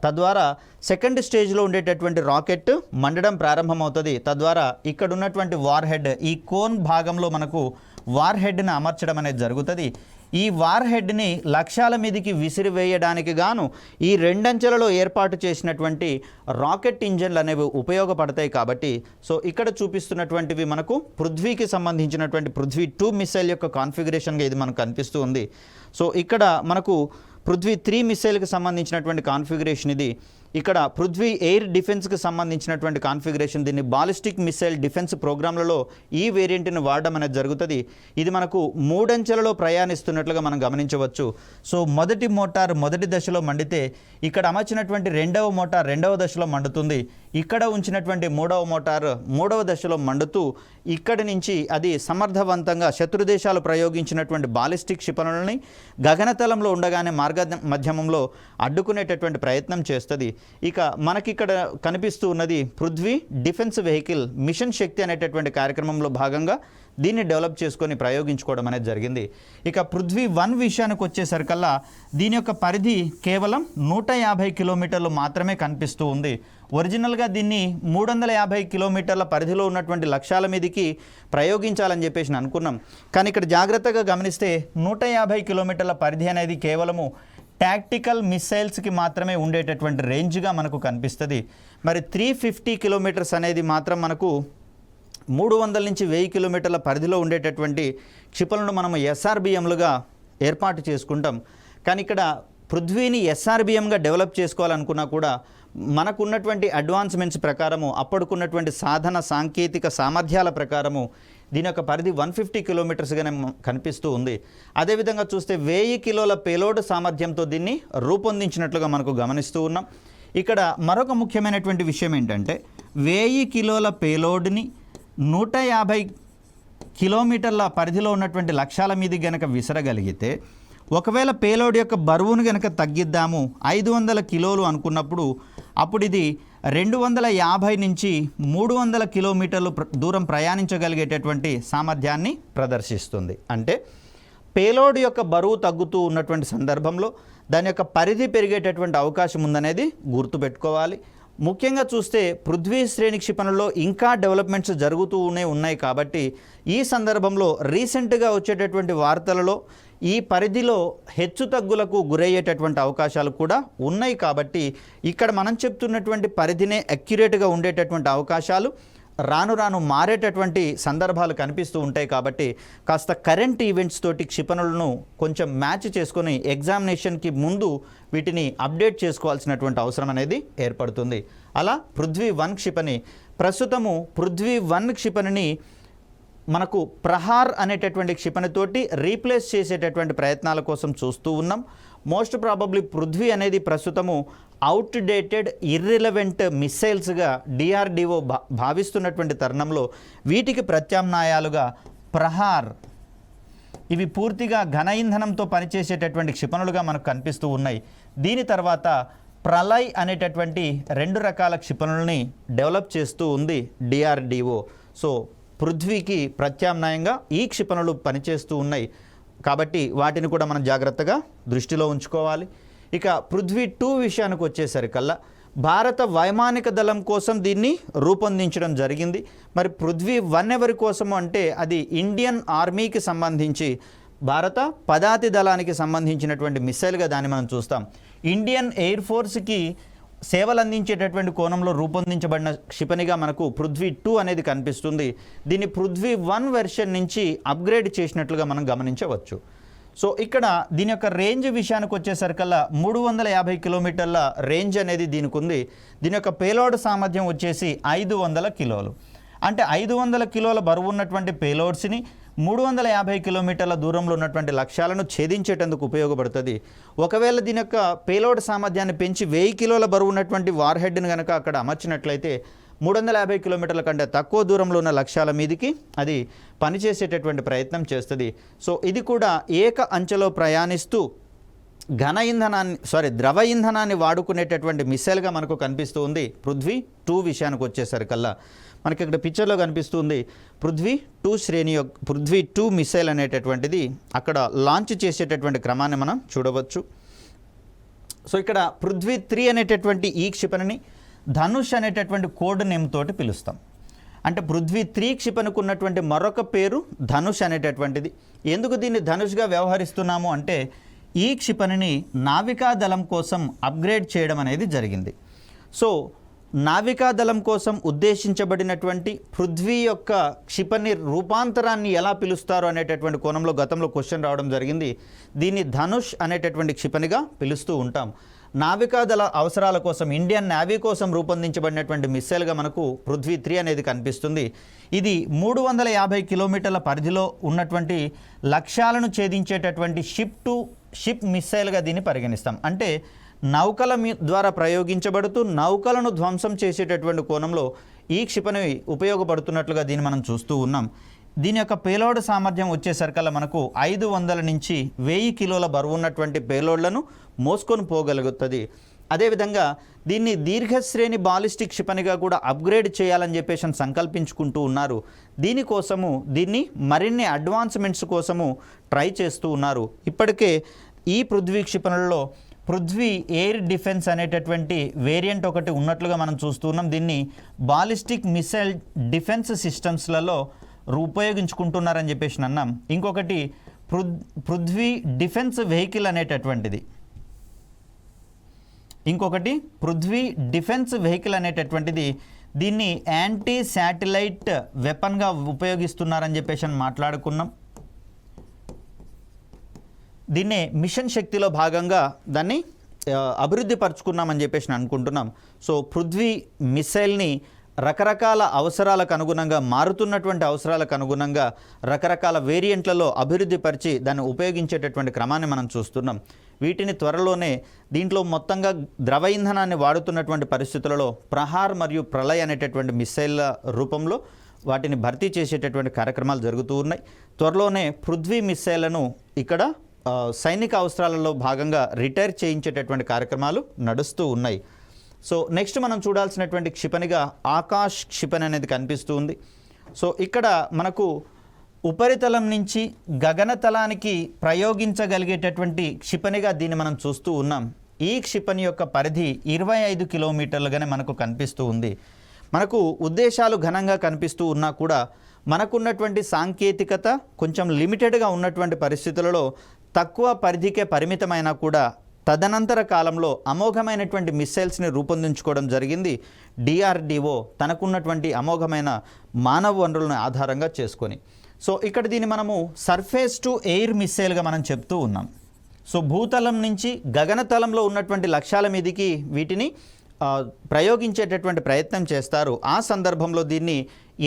తద్వారా సెకండ్ స్టేజ్లో ఉండేటటువంటి రాకెట్ మండడం ప్రారంభమవుతుంది. తద్వారా ఇక్కడ ఉన్నటువంటి వార్ హెడ్ ఈ కోన్ భాగంలో మనకు వార్ హెడ్ని అమర్చడం అనేది జరుగుతుంది. ఈ వార్ హెడ్ని లక్ష్యాల మీదకి విసిరివేయడానికి గాను ఈ 2 అంచెలలో ఏర్పాటు చేసినటువంటి రాకెట్ ఇంజన్లు అనేవి ఉపయోగపడతాయి. కాబట్టి సో ఇక్కడ చూపిస్తున్నటువంటివి మనకు పృథ్వీకి సంబంధించినటువంటి పృథ్వీ 2 మిసైల్ యొక్క కాన్ఫిగరేషన్గా ఇది మనకు కనిపిస్తూ ఉంది. సో ఇక్కడ మనకు పృథ్వీ 3 మిసైల్కి సంబంధించినటువంటి కాన్ఫిగరేషన్ ఇది. ఇక్కడ పృథ్వీ ఎయిర్ డిఫెన్స్కి సంబంధించినటువంటి కాన్ఫిగరేషన్, దీన్ని బాలిస్టిక్ మిసైల్ డిఫెన్స్ ప్రోగ్రాంలలో ఈ వేరియంట్ని వాడడం అనేది జరుగుతుంది. ఇది మనకు 3 అంచెలలో ప్రయాణిస్తున్నట్లుగా మనం గమనించవచ్చు. సో మొదటి మోటార్ మొదటి దశలో మండితే ఇక్కడ అమర్చినటువంటి 2వ మోటార్ 2వ దశలో మండుతుంది. ఇక్కడ ఉంచినటువంటి 3వ మోటార్ 3వ దశలో మండుతూ ఇక్కడి నుంచి అది సమర్థవంతంగా శత్రుదేశాలు ప్రయోగించినటువంటి బాలిస్టిక్ క్షిపణులని గగనతలంలో ఉండగానే మార్గ మధ్యమంలో అడ్డుకునేటటువంటి ప్రయత్నం చేస్తుంది. ఇక మనకిక్కడ కనిపిస్తూ ఉన్నది పృథ్వీ డిఫెన్స్ వెహికల్ మిషన్ శక్తి అనేటటువంటి కార్యక్రమంలో భాగంగా దీన్ని డెవలప్ చేసుకొని ప్రయోగించుకోవడం అనేది జరిగింది. ఇక పృథ్వీ 1 విషయానికి వచ్చేసరికల్లా దీని యొక్క పరిధి కేవలం 150 కిలోమీటర్లు మాత్రమే కనిపిస్తూ ఉంది. ఒరిజినల్గా దీన్ని 350 కిలోమీటర్ల పరిధిలో ఉన్నటువంటి లక్ష్యాల మీదకి ప్రయోగించాలని చెప్పేసి అనుకున్నాం. కానీ ఇక్కడ జాగ్రత్తగా గమనిస్తే 150 కిలోమీటర్ల పరిధి అనేది కేవలము టాక్టికల్ మిసైల్స్కి మాత్రమే ఉండేటటువంటి రేంజ్గా మనకు కనిపిస్తుంది. మరి 350 కిలోమీటర్స్ అనేది మాత్రం మనకు 300 నుంచి 1000 కిలోమీటర్ల పరిధిలో ఉండేటటువంటి క్షిపణులను మనము ఎస్ఆర్బిఎంలుగా ఏర్పాటు చేసుకుంటాం. కానీ ఇక్కడ పృథ్వీని ఎస్ఆర్బిఎంగా డెవలప్ చేసుకోవాలనుకున్నా కూడా మనకున్నటువంటి అడ్వాన్స్మెంట్స్ ప్రకారము అప్పటికున్నటువంటి సాధన సాంకేతిక సామర్థ్యాల ప్రకారము దీని యొక్క పరిధి 150 కిలోమీటర్స్గానే కనిపిస్తూ ఉంది. అదేవిధంగా చూస్తే 1000 కిలోల పేలోడ్ సామర్థ్యంతో దీన్ని రూపొందించినట్లుగా మనకు గమనిస్తూ ఉన్నాం. ఇక్కడ మరొక ముఖ్యమైనటువంటి విషయం ఏంటంటే 1000 కిలోల పేలోడ్ని 150 కిలోమీటర్ల పరిధిలో ఉన్నటువంటి లక్ష్యాల మీద గనక విసరగలిగితే, ఒకవేళ పేలోడ్ యొక్క బరువును గనక తగ్గిద్దాము 500 కిలోలు అనుకున్నప్పుడు అప్పుడు ఇది 250 నుంచి 300 కిలోమీటర్లు దూరం ప్రయాణించగలిగేటటువంటి సామర్థ్యాన్ని ప్రదర్శిస్తుంది. అంటే పేలోడ్ యొక్క బరువు తగ్గుతూ ఉన్నటువంటి సందర్భంలో దాని యొక్క పరిధి పెరిగేటటువంటి అవకాశం ఉందనేది గుర్తుపెట్టుకోవాలి. ముఖ్యంగా చూస్తే పృథ్వీ శ్రేణి క్షిపణుల్లో ఇంకా డెవలప్మెంట్స్ జరుగుతూనే ఉన్నాయి. కాబట్టి ఈ సందర్భంలో రీసెంట్గా వచ్చేటటువంటి వార్తలలో ఈ పరిధిలో హెచ్చుతగ్గులకు గురయ్యేటటువంటి అవకాశాలు కూడా ఉన్నాయి. కాబట్టి ఇక్కడ మనం చెప్తున్నటువంటి పరిధినే అక్యురేట్గా ఉండేటటువంటి అవకాశాలు రాను రాను మారేటటువంటి సందర్భాలు కనిపిస్తూ ఉంటాయి. కాబట్టి కాస్త కరెంట్ ఈవెంట్స్ తోటి క్షిపణులను కొంచెం మ్యాచ్ చేసుకొని ఎగ్జామినేషన్కి ముందు వీటిని అప్డేట్ చేసుకోవాల్సినటువంటి అవసరం అనేది ఏర్పడుతుంది. అలా పృథ్వీ 1 క్షిపణి ప్రస్తుతము పృథ్వీ 1 క్షిపణిని మనకు ప్రహార్ అనేటటువంటి క్షిపణితోటి రీప్లేస్ చేసేటటువంటి ప్రయత్నాల కోసం చూస్తూ ఉన్నాం. మోస్ట్ ప్రాబబ్లీ పృథ్వీ అనేది ప్రస్తుతము అవుట్డేటెడ్ ఇర్రిలవెంట్ మిస్సైల్స్గా డిఆర్డిఓ భావిస్తున్నటువంటి తరుణంలో వీటికి ప్రత్యామ్నాయాలుగా ప్రహార్, ఇవి పూర్తిగా ఘన ఇంధనంతో పనిచేసేటటువంటి క్షిపణులుగా మనకు కనిపిస్తూ ఉన్నాయి. దీని తర్వాత ప్రళయ్ అనేటటువంటి 2 రకాల క్షిపణులని డెవలప్ చేస్తూ ఉంది డిఆర్డిఓ. సో పృథ్వీకి ప్రత్యామ్నాయంగా ఈ క్షిపణులు పనిచేస్తూ ఉన్నాయి. కాబట్టి వాటిని కూడా మనం జాగ్రత్తగా దృష్టిలో ఉంచుకోవాలి. ఇక పృథ్వీ 2 విషయానికి వచ్చేసరికల్లా భారత వైమానిక దళం కోసం దీన్ని రూపొందించడం జరిగింది. మరి పృథ్వీ 1 ఎవరి కోసము అంటే అది ఇండియన్ ఆర్మీకి సంబంధించి భారత పదాతి దళానికి సంబంధించినటువంటి మిసైల్గా దాన్ని మనం చూస్తాం. ఇండియన్ ఎయిర్ ఫోర్స్కి సేవలు అందించేటటువంటి కోణంలో రూపొందించబడిన క్షిపణిగా మనకు పృథ్వీ 2 అనేది కనిపిస్తుంది. దీన్ని పృథ్వీ 1 వెర్షన్ నుంచి అప్గ్రేడ్ చేసినట్లుగా మనం గమనించవచ్చు. సో ఇక్కడ దీని యొక్క రేంజ్ విషయానికి వచ్చేసరికల్లా 350 కిలోమీటర్ల రేంజ్ అనేది దీనికి ఉంది. దీని యొక్క పేలోడ్ సామర్థ్యం వచ్చేసి 500 కిలోలు. అంటే 500 కిలోల బరువు ఉన్నటువంటి పేలోడ్స్ని 350 కిలోమీటర్ల దూరంలో ఉన్నటువంటి లక్ష్యాలను ఛేదించేటందుకు ఉపయోగపడుతుంది. ఒకవేళ దీని యొక్క పేలోడ్ సామర్థ్యాన్ని పెంచి 1000 కిలోల బరువు ఉన్నటువంటి వార్ హెడ్ని కనుక అక్కడ అమర్చినట్లయితే 350 కిలోమీటర్ల కంటే తక్కువ దూరంలో ఉన్న లక్ష్యాల మీదకి అది పనిచేసేటటువంటి ప్రయత్నం చేస్తుంది. సో ఇది కూడా ఏక అంచెలో ప్రయాణిస్తూ ద్రవ ఇంధనాన్ని వాడుకునేటటువంటి మిసైల్గా మనకు కనిపిస్తూ ఉంది. పృథ్వీ 2 విషయానికి వచ్చేసరికల్లా మనకి ఇక్కడ పిక్చర్లో కనిపిస్తుంది పృథ్వీ 2 శ్రేణి పృథ్వీ 2 మిసైల్ అనేటటువంటిది అక్కడ లాంచ్ చేసేటటువంటి క్రమాన్ని మనం చూడవచ్చు. సో ఇక్కడ పృథ్వీ 3 అనేటటువంటి ఈ క్షిపణిని ధనుష్ అనేటటువంటి కోడ్ నేమ్ తోటి పిలుస్తాం. అంటే పృథ్వీ 3 క్షిపణికి ఉన్నటువంటి మరొక పేరు ధనుష్ అనేటటువంటిది. ఎందుకు దీన్ని ధనుష్గా వ్యవహరిస్తున్నాము అంటే ఈ క్షిపణిని నావికాదళం కోసం అప్గ్రేడ్ చేయడం అనేది జరిగింది. సో నావికాదళం కోసం ఉద్దేశించబడినటువంటి పృథ్వీ యొక్క క్షిపణి రూపాంతరాన్ని ఎలా పిలుస్తారు అనేటటువంటి కోణంలో గతంలో క్వశ్చన్ రావడం జరిగింది. దీన్ని ధనుష్ అనేటటువంటి క్షిపణిగా పిలుస్తూ ఉంటాం. నావికాదళ అవసరాల కోసం ఇండియన్ నేవీ కోసం రూపొందించబడినటువంటి మిస్సైల్గా మనకు పృథ్వీ 3 అనేది కనిపిస్తుంది. ఇది 350 కిలోమీటర్ల పరిధిలో ఉన్నటువంటి లక్ష్యాలను ఛేదించేటటువంటి షిప్ టు షిప్ మిస్సైల్గా దీన్ని పరిగణిస్తాం. అంటే నౌకల ద్వారా ప్రయోగించబడుతూ నౌకలను ధ్వంసం చేసేటటువంటి కోణంలో ఈ క్షిపణి ఉపయోగపడుతున్నట్లుగా దీన్ని మనం చూస్తూ ఉన్నాం. దీని యొక్క పేలోడ్ సామర్థ్యం వచ్చేసరికల్లా మనకు 500 నుంచి 1000 కిలోల బరువు ఉన్నటువంటి పేలోడ్లను మోసుకొని పోగలుగుతుంది. అదేవిధంగా దీన్ని దీర్ఘశ్రేణి బాలిస్టిక్ క్షిపణిగా కూడా అప్గ్రేడ్ చేయాలని చెప్పేసి సంకల్పించుకుంటూ ఉన్నారు. దీనికోసము దీన్ని మరిన్ని అడ్వాన్స్మెంట్స్ కోసము ట్రై చేస్తూ ఉన్నారు. ఇప్పటికే ఈ పృథ్వీ క్షిపణులలో పృథ్వీ ఎయిర్ డిఫెన్స్ అనేటటువంటి వేరియంట్ ఒకటి ఉన్నట్లుగా మనం చూస్తూ ఉన్నాం. దీన్ని బాలిస్టిక్ మిసైల్ డిఫెన్స్ సిస్టమ్స్లలో ఉపయోగించుకుంటున్నారని చెప్పేసి అన్నాం. ఇంకొకటి పృథ్వీ డిఫెన్స్ వెహికల్ అనేటటువంటిది దీన్ని యాంటీ శాటిలైట్ వెపన్గా ఉపయోగిస్తున్నారని చెప్పేసి మాట్లాడుకున్నాం. దీన్నే మిషన్ శక్తిలో భాగంగా దాన్ని అభివృద్ధి పరుచుకున్నామని చెప్పేసి అనుకుంటున్నాం. సో పృథ్వీ మిసైల్ని రకరకాల అవసరాలకు అనుగుణంగా మారుతున్నటువంటి అవసరాలకు అనుగుణంగా రకరకాల వేరియంట్లలో అభివృద్ధి పరిచి దాన్ని ఉపయోగించేటటువంటి క్రమాన్ని మనం చూస్తున్నాం. వీటిని త్వరలోనే దీంట్లో మొత్తంగా ద్రవ ఇంధనాన్ని వాడుతున్నటువంటి పరిస్థితులలో ప్రహార్ మరియు ప్రళయ్ అనేటటువంటి మిసైళ్ళ రూపంలో వాటిని భర్తీ చేసేటటువంటి కార్యక్రమాలు జరుగుతూ ఉన్నాయి. త్వరలోనే పృథ్వీ మిసైళ్లను ఇక్కడ సైనిక అవసరాలలో భాగంగా రిటైర్ చేయించేటటువంటి కార్యక్రమాలు నడుస్తూ ఉన్నాయి. సో నెక్స్ట్ మనం చూడాల్సినటువంటి క్షిపణిగా ఆకాష్ క్షిపణి అనేది కనిపిస్తూ ఉంది. సో ఇక్కడ మనకు ఉపరితలం నుంచి గగనతలానికి ప్రయోగించగలిగేటటువంటి క్షిపణిగా దీన్ని మనం చూస్తూ ఉన్నాం. ఈ క్షిపణి యొక్క పరిధి 25 కిలోమీటర్లుగానే మనకు కనిపిస్తూ ఉంది. మనకు ఉద్దేశాలు ఘనంగా కనిపిస్తూ ఉన్నా కూడా మనకున్నటువంటి సాంకేతికత కొంచెం లిమిటెడ్గా ఉన్నటువంటి పరిస్థితులలో తక్కువ పరిధికే పరిమితమైనా కూడా తదనంతర కాలంలో అమోఘమైనటువంటి మిస్సైల్స్ని రూపొందించుకోవడం జరిగింది డిఆర్డిఓ తనకున్నటువంటి అమోఘమైన మానవ వనరులను ఆధారంగా చేసుకొని. సో ఇక్కడ దీన్ని మనము సర్ఫేస్ టు ఎయిర్ మిస్సైల్గా మనం చెప్తూ ఉన్నాం. సో భూతలం నుంచి గగనతలంలో ఉన్నటువంటి లక్ష్యాల మీదకి వీటిని ప్రయోగించేటటువంటి ప్రయత్నం చేస్తారు. ఆ సందర్భంలో దీన్ని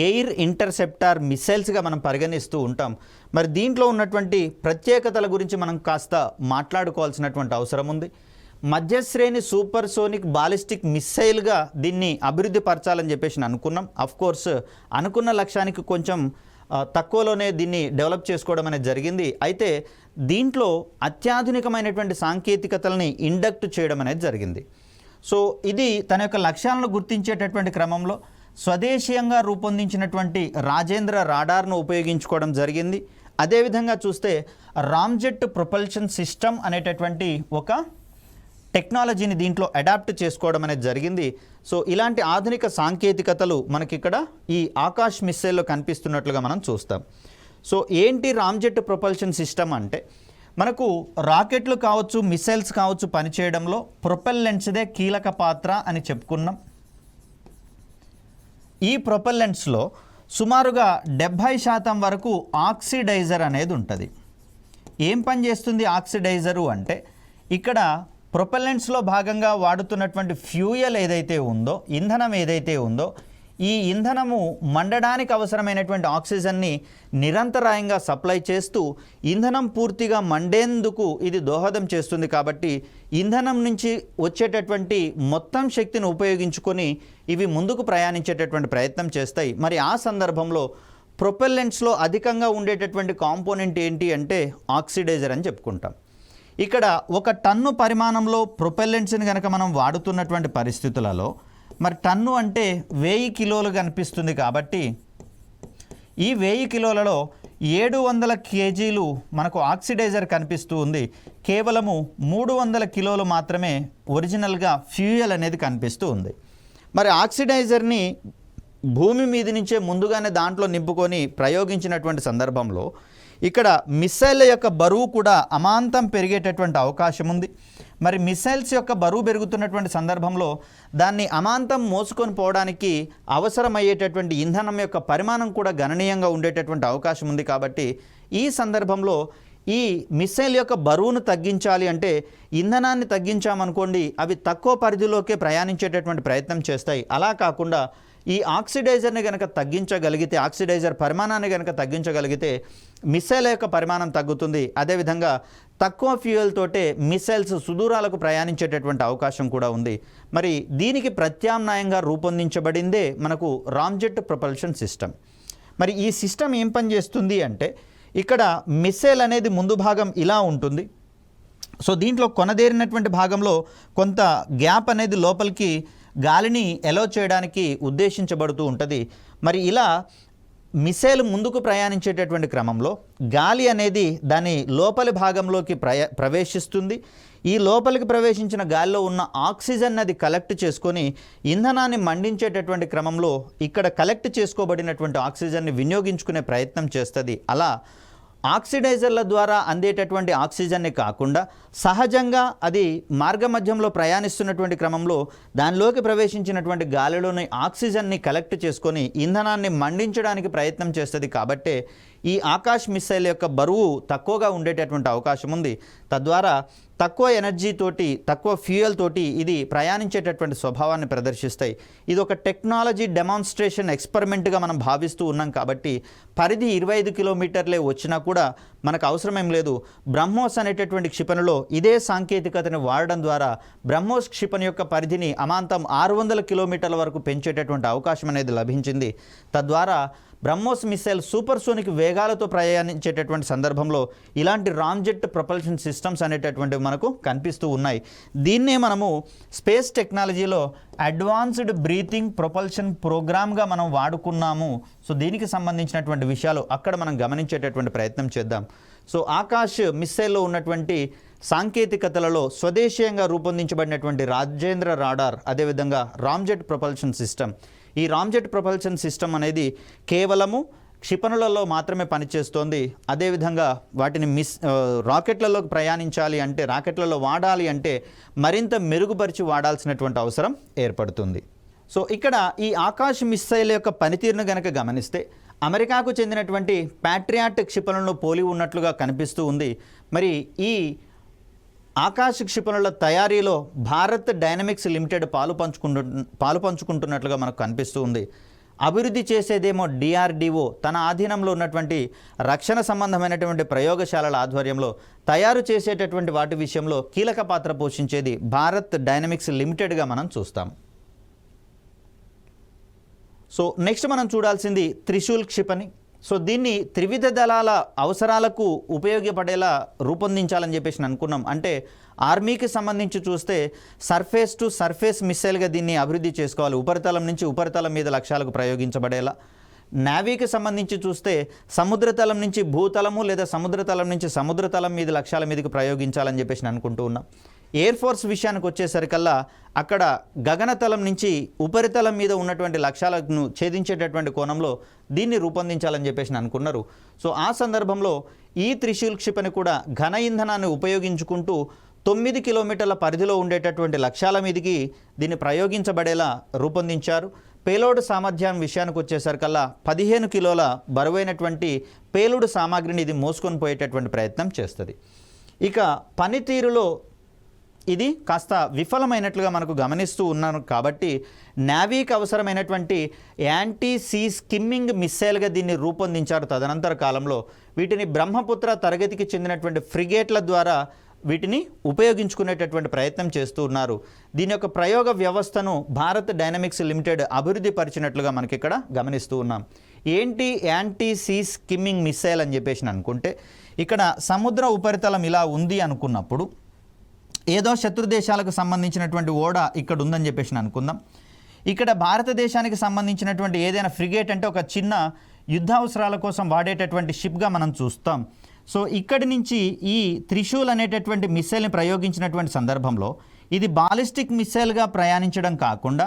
ఎయిర్ ఇంటర్సెప్టార్ మిసైల్స్గా మనం పరిగణిస్తూ ఉంటాం. మరి దీంట్లో ఉన్నటువంటి ప్రత్యేకతల గురించి మనం కాస్త మాట్లాడుకోవాల్సినటువంటి అవసరం ఉంది. మధ్యశ్రేణి సూపర్ సోనిక్ బాలిస్టిక్ మిసైల్గా దీన్ని అభివృద్ధి పరచాలని చెప్పేసి అనుకున్నాం. అఫ్కోర్స్ అనుకున్న లక్ష్యానికి కొంచెం తక్కువలోనే దీన్ని డెవలప్ చేసుకోవడం అనేది జరిగింది. అయితే దీంట్లో అత్యాధునికమైనటువంటి సాంకేతికతల్ని ఇండక్ట్ చేయడం అనేది జరిగింది. సో ఇది తన యొక్క లక్ష్యాలను గుర్తించేటటువంటి క్రమంలో స్వదేశీయంగా రూపొందించినటువంటి రాజేంద్ర రాడార్ను ఉపయోగించుకోవడం జరిగింది. అదేవిధంగా చూస్తే రామ్జెట్ ప్రొపల్షన్ సిస్టమ్ అనేటటువంటి ఒక టెక్నాలజీని దీంట్లో అడాప్ట్ చేసుకోవడం అనేది జరిగింది. సో ఇలాంటి ఆధునిక సాంకేతికతలు మనకిక్కడ ఈ ఆకాష్ మిస్సైల్లో కనిపిస్తున్నట్లుగా మనం చూస్తాం. సో ఏంటి రామ్జెట్ ప్రొపల్షన్ సిస్టమ్ అంటే మనకు రాకెట్లు కావచ్చు, మిసైల్స్ కావచ్చు పనిచేయడంలో ప్రొపెల్లెంట్స్దే కీలక పాత్ర అని చెప్పుకున్నాం. ఈ ప్రొపెల్లెంట్స్లో సుమారుగా 70% వరకు ఆక్సిడైజర్ అనేది ఉంటుంది. ఏం పని చేస్తుంది ఆక్సిడైజరు అంటే ఇక్కడ ప్రొపెల్లెంట్స్లో భాగంగా వాడుతున్నటువంటి ఫ్యూయల్ ఏదైతే ఉందో, ఇంధనం ఏదైతే ఉందో, ఈ ఇంధనము మండడానికి అవసరమైనటువంటి ఆక్సిజన్ని నిరంతరాయంగా సప్లై చేస్తూ ఇంధనం పూర్తిగా మండేందుకు ఇది దోహదం చేస్తుంది. కాబట్టి ఇంధనం నుంచి వచ్చేటటువంటి మొత్తం శక్తిని ఉపయోగించుకొని ఇవి ముందుకు ప్రయాణించేటటువంటి ప్రయత్నం చేస్తాయి. మరి ఆ సందర్భంలో ప్రొపెల్లెంట్స్లో అధికంగా ఉండేటటువంటి కాంపోనెంట్ ఏంటి అంటే ఆక్సిడైజర్ అని చెప్పుకుంటాం. ఇక్కడ 1 టన్ను పరిమాణంలో ప్రొపెల్లెంట్స్ని కనుక మనం వాడుతున్నటువంటి పరిస్థితులలో మరి టన్ను అంటే 1000 కిలోలు కనిపిస్తుంది. కాబట్టి ఈ 1000 కిలోలలో 700 కేజీలు మనకు ఆక్సిడైజర్ కనిపిస్తూ ఉంది. కేవలము 300 కిలోలు మాత్రమే ఒరిజినల్గా ఫ్యూయల్ అనేది కనిపిస్తూ ఉంది. మరి ఆక్సిడైజర్ని భూమి మీద నుంచే ముందుగానే దాంట్లో నింపుకొని ప్రయోగించినటువంటి సందర్భంలో ఇక్కడ మిస్సైల్ యొక్క బరువు కూడా అమాంతం పెరిగేటటువంటి అవకాశం ఉంది. మరి మిస్సైల్స్ యొక్క బరువు పెరుగుతున్నటువంటి సందర్భంలో దాన్ని అమాంతం మోసుకొని పోవడానికి అవసరమయ్యేటటువంటి ఇంధనం యొక్క పరిమాణం కూడా గణనీయంగా ఉండేటటువంటి అవకాశం ఉంది. కాబట్టి ఈ సందర్భంలో ఈ మిస్సైల్ యొక్క బరువును తగ్గించాలి అంటే ఇంధనాన్ని తగ్గించామనుకోండి అవి తక్కువ పరిధిలోకే ప్రయాణించేటటువంటి ప్రయత్నం చేస్తాయి. అలా కాకుండా ఈ ఆక్సిడైజర్ని కనుక తగ్గించగలిగితే, ఆక్సిడైజర్ పరిమాణాన్ని కనుక తగ్గించగలిగితే మిస్సైల్ యొక్క పరిమాణం తగ్గుతుంది. అదేవిధంగా తక్కువ ఫ్యూయల్ తోటే మిస్సైల్స్ సుదూరాలకు ప్రయాణించేటటువంటి అవకాశం కూడా ఉంది. మరి దీనికి ప్రత్యామ్నాయంగా రూపొందించబడిందే మనకు రామ్జెట్ ప్రొపల్షన్ సిస్టమ్. మరి ఈ సిస్టమ్ ఏం పని చేస్తుంది అంటే ఇక్కడ మిస్సైల్ అనేది ముందు భాగం ఇలా ఉంటుంది. సో దీంట్లో కొనదేరినటువంటి భాగంలో కొంత గ్యాప్ అనేది లోపలికి గాలిని ఎలో చేయడానికి ఉద్దేశించబడుతూ ఉంటుంది. మరి ఇలా మిసైల్ ముందుకు ప్రయాణించేటటువంటి క్రమంలో గాలి అనేది దాని లోపలి భాగంలోకి ప్రవేశిస్తుంది. ఈ లోపలికి ప్రవేశించిన గాలిలో ఉన్న ఆక్సిజన్ అది కలెక్ట్ చేసుకొని ఇంధనాన్ని మండించేటటువంటి క్రమంలో ఇక్కడ కలెక్ట్ చేసుకోబడినటువంటి ఆక్సిజన్ని వినియోగించుకునే ప్రయత్నం చేస్తుంది. అలా ఆక్సిడైజర్ల ద్వారా అందేటటువంటి ఆక్సిజన్ని కాకుండా సహజంగా అది మార్గమధ్యంలో ప్రయాణిస్తున్నటువంటి క్రమంలో దానిలోకి ప్రవేశించినటువంటి గాలిలోని ఆక్సిజన్ని కలెక్ట్ చేసుకొని ఇంధనాన్ని మండించడానికి ప్రయత్నం చేస్తుంది. కాబట్టే ఈ ఆకాశ్ మిస్సైల్ యొక్క బరువు తక్కువగా ఉండేటటువంటి అవకాశం ఉంది. తద్వారా తక్కువ ఎనర్జీ తోటి, తక్కువ ఫ్యూయల్ తోటి ఇది ప్రయాణించేటటువంటి స్వభావాన్ని ప్రదర్శిస్తాయి. ఇది ఒక టెక్నాలజీ డెమాన్స్ట్రేషన్ ఎక్స్పెరిమెంట్గా మనం భావిస్తూ ఉన్నాం. కాబట్టి పరిధి 25 కిలోమీటర్లే వచ్చినా కూడా మనకు అవసరమేం లేదు. బ్రహ్మోస్ అనేటటువంటి క్షిపణిలో ఇదే సాంకేతికతను వాడడం ద్వారా బ్రహ్మోస్ క్షిపణి యొక్క పరిధిని అమాంతం 600 కిలోమీటర్ల వరకు పెంచేటటువంటి అవకాశం అనేది లభించింది. తద్వారా బ్రహ్మోస్ మిసైల్ సూపర్సోనిక్ వేగాలతో ప్రయాణించేటటువంటి సందర్భంలో ఇలాంటి రామ్జెట్ ప్రొపల్షన్ సిస్టమ్స్ అనేటటువంటివి మనకు కనిపిస్తూ ఉన్నాయి. దీన్నే మనము స్పేస్ టెక్నాలజీలో అడ్వాన్స్డ్ బ్రీతింగ్ ప్రొపల్షన్ ప్రోగ్రామ్గా మనం వాడుకున్నాము. సో దీనికి సంబంధించినటువంటి విషయాలు అక్కడ మనం గమనించేటటువంటి ప్రయత్నం చేద్దాం. సో ఆకాశ్ మిస్సైల్లో ఉన్నటువంటి సాంకేతికతలలో స్వదేశీయంగా రూపొందించబడినటువంటి రాజేంద్ర రాడార్, అదేవిధంగా రామ్జెట్ ప్రొపల్షన్ సిస్టమ్. ఈ రామ్జెట్ ప్రొపల్షన్ సిస్టమ్ అనేది కేవలము క్షిపణులలో మాత్రమే పనిచేస్తోంది. అదేవిధంగా వాటిని రాకెట్లలోకి ప్రయాణించాలి అంటే, రాకెట్లలో వాడాలి అంటే మరింత మెరుగుపరిచి వాడాల్సినటువంటి అవసరం ఏర్పడుతుంది. సో ఇక్కడ ఈ ఆకాశ్ మిస్సైల్ యొక్క పనితీరును కనుక గమనిస్తే అమెరికాకు చెందినటువంటి ప్యాట్రియాట్ క్షిపణులను పోలి ఉన్నట్లుగా కనిపిస్తూ ఉంది. మరి ఈ ఆకాశ క్షిపణుల తయారీలో భారత్ డైనమిక్స్ లిమిటెడ్ పాలు పంచుకుంటున్నట్లుగా మనకు కనిపిస్తూ ఉంది. అభివృద్ధి చేసేదేమో డిఆర్డిఓ, తన ఆధీనంలో ఉన్నటువంటి రక్షణ సంబంధమైనటువంటి ప్రయోగశాలల ఆధ్వర్యంలో తయారు చేసేటటువంటి వాటి విషయంలో కీలక పాత్ర పోషించేది భారత్ డైనమిక్స్ లిమిటెడ్గా మనం చూస్తాం. సో నెక్స్ట్ మనం చూడాల్సింది త్రిశూల్ క్షిపణి. సో దీన్ని త్రివిధ దళాల అవసరాలకు ఉపయోగపడేలా రూపొందించాలని చెప్పేసి అనుకున్నాం. అంటే ఆర్మీకి సంబంధించి చూస్తే సర్ఫేస్ టు సర్ఫేస్ మిస్సైల్గా దీన్ని అభివృద్ధి చేసుకోవాలి, ఉపరితలం నుంచి ఉపరితలం మీద లక్ష్యాలకు ప్రయోగించబడేలా. నేవీకి సంబంధించి చూస్తే సముద్రతలం నుంచి భూతలము లేదా సముద్రతలం నుంచి సముద్రతలం మీద లక్ష్యాల మీదకి ప్రయోగించాలని చెప్పేసి అనుకుంటూ ఉన్నాం. ఎయిర్ ఫోర్స్ విషయానికి వచ్చేసరికల్లా అక్కడ గగనతలం నుంచి ఉపరితలం మీద ఉన్నటువంటి లక్ష్యాలను ఛేదించేటటువంటి కోణంలో దీన్ని రూపొందించాలని చెప్పేసి అనుకున్నారు. సో ఆ సందర్భంలో ఈ త్రిశూల్ క్షిపణి కూడా ఘన ఇంధనాన్ని ఉపయోగించుకుంటూ 9 కిలోమీటర్ల పరిధిలో ఉండేటటువంటి లక్ష్యాల మీదకి దీన్ని ప్రయోగించబడేలా రూపొందించారు. పేలోడ్ సామర్థ్యం విషయానికి వచ్చేసరికల్లా 15 కిలోల బరువైనటువంటి పేలుడు సామాగ్రిని ఇది మోసుకొని పోయేటటువంటి ప్రయత్నం చేస్తుంది. ఇక పనితీరులో ఇది కాస్త విఫలమైనట్లుగా మనకు గమనిస్తూ ఉన్నాను. కాబట్టి నేవీకి అవసరమైనటువంటి యాంటీ సీ స్కిమ్మింగ్ మిస్సైల్గా దీన్ని రూపొందించారు. తదనంతర కాలంలో వీటిని బ్రహ్మపుత్ర తరగతికి చెందినటువంటి ఫ్రిగేట్ల ద్వారా వీటిని ఉపయోగించుకునేటటువంటి ప్రయత్నం చేస్తూ ఉన్నారు. దీని యొక్క ప్రయోగ వ్యవస్థను భారత్ డైనమిక్స్ లిమిటెడ్ అభివృద్ధి పరిచినట్లుగా మనకి ఇక్కడ గమనిస్తూ ఉన్నాం. ఏంటి యాంటీ సీ స్కిమ్మింగ్ మిస్సైల్ అని చెప్పేసి అనుకుంటే, ఇక్కడ సముద్ర ఉపరితలం ఇలా ఉంది అనుకున్నప్పుడు ఏదో శత్రు దేశాలకు సంబంధించినటువంటి ఓడ ఇక్కడ ఉందని చెప్పేసి అనుకుందాం. ఇక్కడ భారతదేశానికి సంబంధించినటువంటి ఏదైనా ఫ్రిగేట్ అంటే ఒక చిన్న యుద్ధ అవసరాల కోసం వాడేటటువంటి షిప్గా మనం చూస్తాం. సో ఇక్కడి నుంచి ఈ త్రిశూల్ అనేటటువంటి మిస్సైల్ని ప్రయోగించినటువంటి సందర్భంలో ఇది బాలిస్టిక్ మిస్సైల్గా ప్రయాణించడం కాకుండా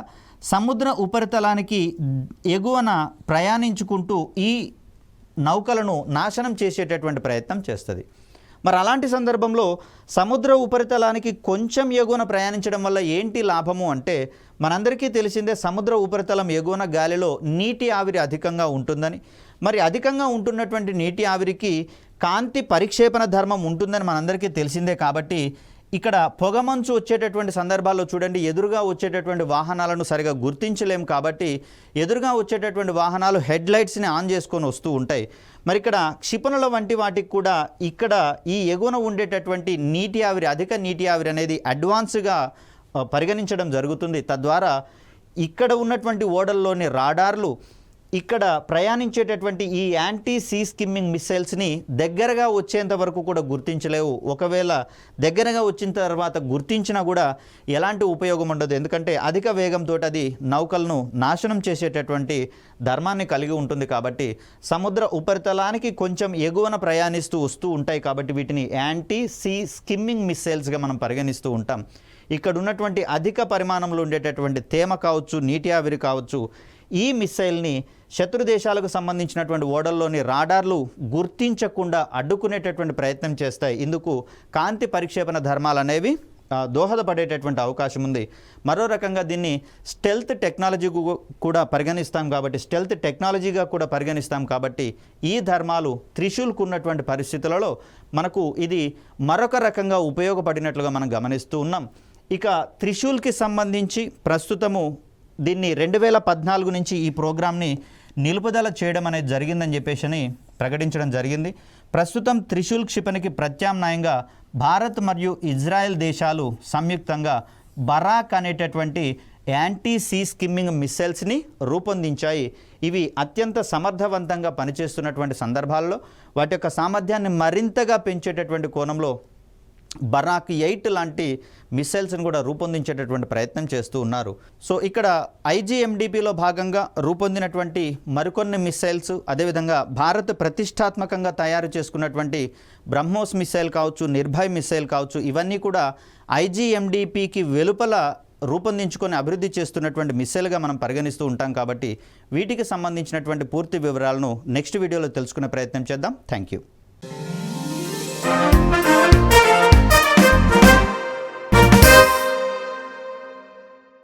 సముద్ర ఉపరితలానికి ఎగువన ప్రయాణించుకుంటూ ఈ నౌకలను నాశనం చేసేటటువంటి ప్రయత్నం చేస్తుంది. మరి అలాంటి సందర్భంలో సముద్ర ఉపరితలానికి కొంచెం ఎగువన ప్రయాణించడం వల్ల ఏంటి లాభము అంటే, మనందరికీ తెలిసిందే సముద్ర ఉపరితలం ఎగువన గాలిలో నీటి ఆవిరి అధికంగా ఉంటుందని. మరి అధికంగా ఉంటున్నటువంటి నీటి ఆవిరికి కాంతి పరిక్షేపణ ధర్మం ఉంటుందని మనందరికీ తెలిసిందే. కాబట్టి ఇక్కడ పొగమంచు వచ్చేటటువంటి సందర్భాల్లో చూడండి, ఎదురుగా వచ్చేటటువంటి వాహనాలను సరిగా గుర్తించలేము. కాబట్టి ఎదురుగా వచ్చేటటువంటి వాహనాలు హెడ్ లైట్స్ని ఆన్ చేసుకొని వస్తూ ఉంటాయి. మరి ఇక్కడ క్షిపణుల వంటి వాటికి కూడా ఇక్కడ ఈ ఎగువన ఉండేటటువంటి నీటి ఆవిరి, అధిక నీటి ఆవిరి అనేది అడ్వాన్స్గా పరిగణించడం జరుగుతుంది. తద్వారా ఇక్కడ ఉన్నటువంటి ఓడల్లోని రాడార్లు ఇక్కడ ప్రయాణించేటటువంటి ఈ యాంటీ సీ స్కిమ్మింగ్ మిస్సైల్స్ని దగ్గరగా వచ్చేంత వరకు కూడా గుర్తించలేవు. ఒకవేళ దగ్గరగా వచ్చిన తర్వాత గుర్తించినా కూడా ఎలాంటి ఉపయోగం ఉండదు. ఎందుకంటే అధిక వేగంతో అది నౌకలను నాశనం చేసేటటువంటి ధర్మాన్ని కలిగి ఉంటుంది. కాబట్టి సముద్ర ఉపరితలానికి కొంచెం ఎగువన ప్రయాణిస్తూ వస్తూ ఉంటాయి. కాబట్టి వీటిని యాంటీ సీ స్కిమ్మింగ్ మిస్సైల్స్గా మనం పరిగణిస్తూ ఉంటాం. ఇక్కడ ఉన్నటువంటి అధిక పరిమాణంలో ఉండేటటువంటి తేమ కావచ్చు, నీటి ఆవిరి కావచ్చు, ఈ మిస్సైల్ని శత్రు దేశాలకు సంబంధించినటువంటి ఓడల్లోని రాడార్లు గుర్తించకుండా అడ్డుకునేటటువంటి ప్రయత్నం చేస్తాయి. ఇందుకు కాంతి పరిక్షేపణ ధర్మాలు అనేవి దోహదపడేటటువంటి అవకాశం ఉంది. మరో రకంగా దీన్ని స్టెల్త్ టెక్నాలజీ కూడా పరిగణిస్తాం. కాబట్టి స్టెల్త్ టెక్నాలజీగా కూడా పరిగణిస్తాం. కాబట్టి ఈ ధర్మాలు త్రిశూల్కు ఉన్నటువంటి పరిస్థితులలో మనకు ఇది మరొక రకంగా ఉపయోగపడినట్లుగా మనం గమనిస్తూ ఉన్నాం. ఇక త్రిశూల్కి సంబంధించి ప్రస్తుతము దీన్ని 2014 నుంచి ఈ ప్రోగ్రామ్ని నిలుపుదల చేయడం అనేది జరిగిందని చెప్పేసి ప్రకటించడం జరిగింది. ప్రస్తుతం త్రిశూల్ క్షిపణికి ప్రత్యామ్నాయంగా భారత్ మరియు ఇజ్రాయెల్ దేశాలు సంయుక్తంగా బరాక్ అనేటటువంటి యాంటీ సీ స్కిమ్మింగ్ మిస్సైల్స్ని రూపొందించాయి. ఇవి అత్యంత సమర్థవంతంగా పనిచేస్తున్నటువంటి సందర్భాల్లో వాటి యొక్క సామర్థ్యాన్ని మరింతగా పెంచేటటువంటి కోణంలో బరాక్ 8 లాంటి మిస్సైల్స్ని కూడా రూపొందించేటటువంటి ప్రయత్నం చేస్తూ ఉన్నారు. సో ఇక్కడ IGMDPలో భాగంగా రూపొందినటువంటి మరికొన్ని మిస్సైల్స్, అదేవిధంగా భారత్ ప్రతిష్టాత్మకంగా తయారు చేసుకున్నటువంటి బ్రహ్మోస్ మిస్సైల్ కావచ్చు, నిర్భయ్ మిస్సైల్ కావచ్చు, ఇవన్నీ కూడా IGMDPకి వెలుపల రూపొందించుకొని అభివృద్ధి చేస్తున్నటువంటి మిస్సైల్గా మనం పరిగణిస్తూ ఉంటాం. కాబట్టి వీటికి సంబంధించినటువంటి పూర్తి వివరాలను నెక్స్ట్ వీడియోలో తెలుసుకునే ప్రయత్నం చేద్దాం. Thank you.